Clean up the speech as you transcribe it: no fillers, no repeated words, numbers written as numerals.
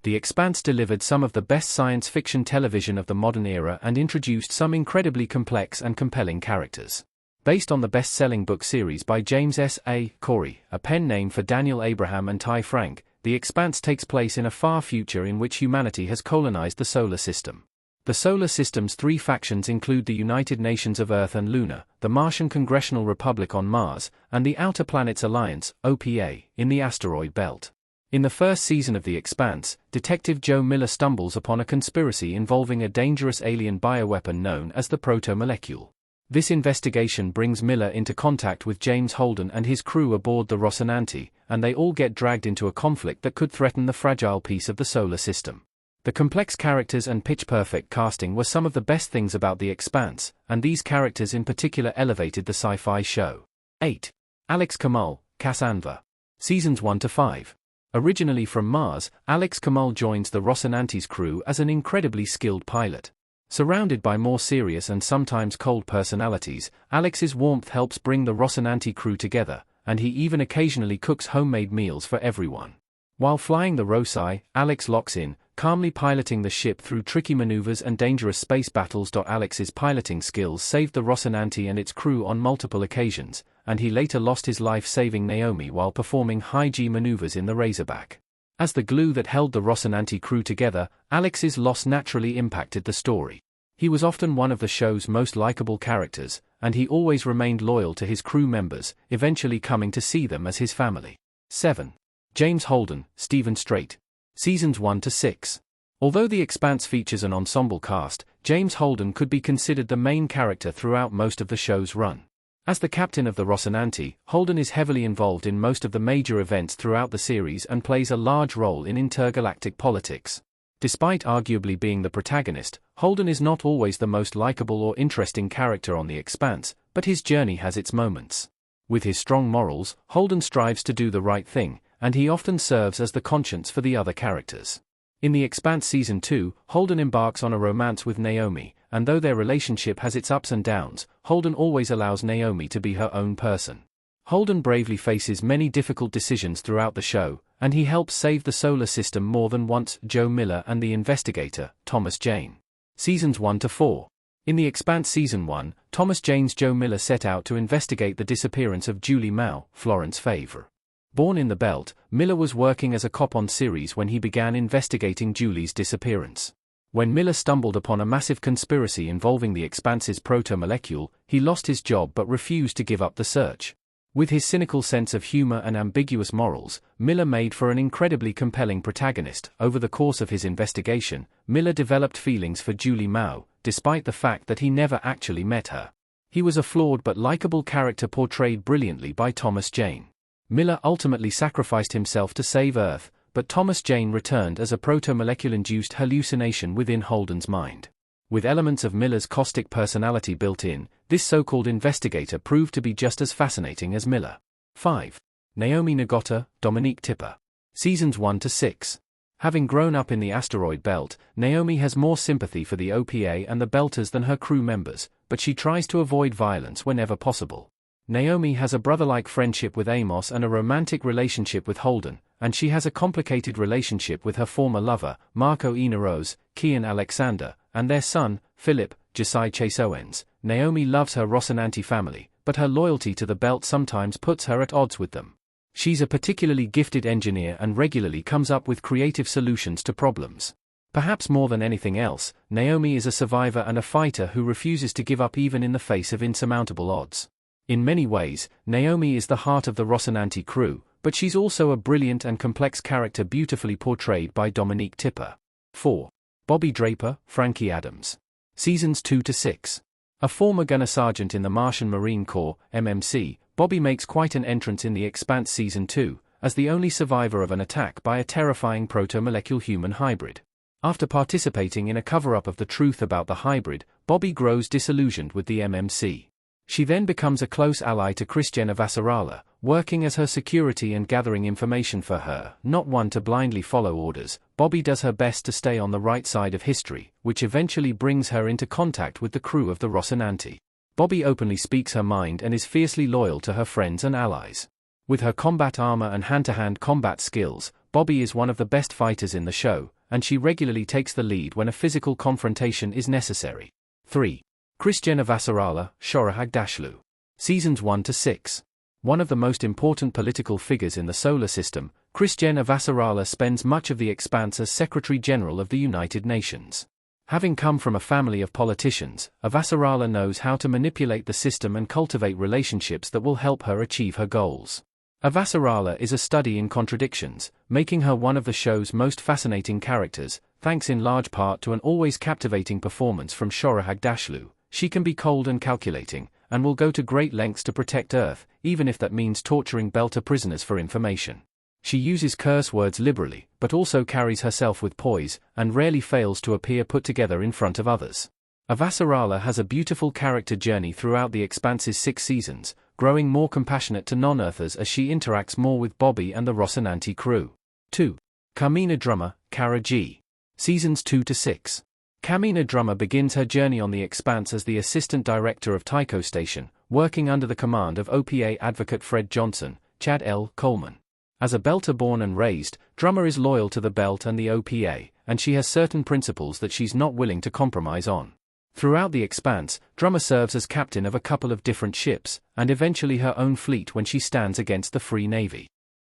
The Expanse delivered some of the best science fiction television of the modern era and introduced some incredibly complex and compelling characters. Based on the best-selling book series by James S. A. Corey, a pen name for Daniel Abraham and Ty Frank, The Expanse takes place in a far future in which humanity has colonized the solar system. The solar system's three factions include the United Nations of Earth and Luna, the Martian Congressional Republic on Mars, and the Outer Planets Alliance, OPA, in the asteroid belt. In the first season of The Expanse, Detective Joe Miller stumbles upon a conspiracy involving a dangerous alien bioweapon known as the proto-molecule. This investigation brings Miller into contact with James Holden and his crew aboard the Rocinante, and they all get dragged into a conflict that could threaten the fragile peace of the solar system. The complex characters and pitch-perfect casting were some of the best things about The Expanse, and these characters in particular elevated the sci-fi show. 8. Alex Kamal, Cassandra. Seasons 1-5. Originally from Mars, Alex Kamal joins the Rocinante's crew as an incredibly skilled pilot. Surrounded by more serious and sometimes cold personalities, Alex's warmth helps bring the Rocinante crew together, and he even occasionally cooks homemade meals for everyone. While flying the Roci, Alex locks in, calmly piloting the ship through tricky maneuvers and dangerous space battles. Alex's piloting skills saved the Rocinante and its crew on multiple occasions, and he later lost his life saving Naomi while performing high-G maneuvers in the Razorback. As the glue that held the Rocinante crew together, Alex's loss naturally impacted the story. He was often one of the show's most likable characters, and he always remained loyal to his crew members, eventually coming to see them as his family. 7. James Holden, Stephen Strait. Seasons 1-6. Although The Expanse features an ensemble cast, James Holden could be considered the main character throughout most of the show's run. As the captain of the Rocinante, Holden is heavily involved in most of the major events throughout the series and plays a large role in intergalactic politics. Despite arguably being the protagonist, Holden is not always the most likable or interesting character on The Expanse, but his journey has its moments. With his strong morals, Holden strives to do the right thing, and he often serves as the conscience for the other characters. In The Expanse Season 2, Holden embarks on a romance with Naomi, and though their relationship has its ups and downs, Holden always allows Naomi to be her own person. Holden bravely faces many difficult decisions throughout the show, and he helps save the solar system more than once. Joe Miller and the investigator, Thomas Jane. Seasons 1-4. In The Expanse Season 1, Thomas Jane's Joe Miller set out to investigate the disappearance of Julie Mao, Florence Favre. Born in the Belt, Miller was working as a cop on Ceres when he began investigating Julie's disappearance. When Miller stumbled upon a massive conspiracy involving the Expanse's proto-molecule, he lost his job but refused to give up the search. With his cynical sense of humor and ambiguous morals, Miller made for an incredibly compelling protagonist. Over the course of his investigation, Miller developed feelings for Julie Mao, despite the fact that he never actually met her. He was a flawed but likable character portrayed brilliantly by Thomas Jane. Miller ultimately sacrificed himself to save Earth, but Thomas Jane returned as a proto-molecule-induced hallucination within Holden's mind. With elements of Miller's caustic personality built in, this so-called investigator proved to be just as fascinating as Miller. 5. Naomi Nagata, Dominique Tipper. Seasons 1-6. Having grown up in the asteroid belt, Naomi has more sympathy for the OPA and the Belters than her crew members, but she tries to avoid violence whenever possible. Naomi has a brother-like friendship with Amos and a romantic relationship with Holden, and she has a complicated relationship with her former lover, Marco Inarose, Kian Alexander, and their son, Philip, Josiah Chase Owens. Naomi loves her Rocinante family, but her loyalty to the Belt sometimes puts her at odds with them. She's a particularly gifted engineer and regularly comes up with creative solutions to problems. Perhaps more than anything else, Naomi is a survivor and a fighter who refuses to give up even in the face of insurmountable odds. In many ways, Naomi is the heart of the Rocinante crew, but she's also a brilliant and complex character beautifully portrayed by Dominique Tipper. 4. Bobby Draper, Frankie Adams. Seasons 2-6. A former gunner sergeant in the Martian Marine Corps, MMC, Bobby makes quite an entrance in The Expanse Season 2, as the only survivor of an attack by a terrifying proto-molecule human hybrid. After participating in a cover-up of the truth about the hybrid, Bobby grows disillusioned with the MMC. She then becomes a close ally to Christiana Vassarala, working as her security and gathering information for her. Not one to blindly follow orders, Bobby does her best to stay on the right side of history, which eventually brings her into contact with the crew of the Rocinante. Bobby openly speaks her mind and is fiercely loyal to her friends and allies. With her combat armor and hand-to-hand combat skills, Bobby is one of the best fighters in the show, and she regularly takes the lead when a physical confrontation is necessary. 3. Christian Avasarala, Shora Hagdashlu. Seasons 1 to 6. One of the most important political figures in the solar system, Christian Avasarala spends much of the Expanse as Secretary General of the United Nations. Having come from a family of politicians, Avasarala knows how to manipulate the system and cultivate relationships that will help her achieve her goals. Avasarala is a study in contradictions, making her one of the show's most fascinating characters, thanks in large part to an always captivating performance from Shora Hagdashlu. She can be cold and calculating, and will go to great lengths to protect Earth, even if that means torturing Belter prisoners for information. She uses curse words liberally, but also carries herself with poise, and rarely fails to appear put together in front of others. Avasarala has a beautiful character journey throughout the Expanse's 6 seasons, growing more compassionate to non-Earthers as she interacts more with Bobby and the Rocinante crew. 2. Carmina Drummer, Kara G. Seasons 2 to 6. Carmina Drummer begins her journey on the Expanse as the Assistant Director of Tycho Station, working under the command of OPA advocate Fred Johnson, Chad L. Coleman. As a Belter born and raised, Drummer is loyal to the Belt and the OPA, and she has certain principles that she's not willing to compromise on. Throughout the Expanse, Drummer serves as captain of a couple of different ships, and eventually her own fleet when she stands against the Free Navy.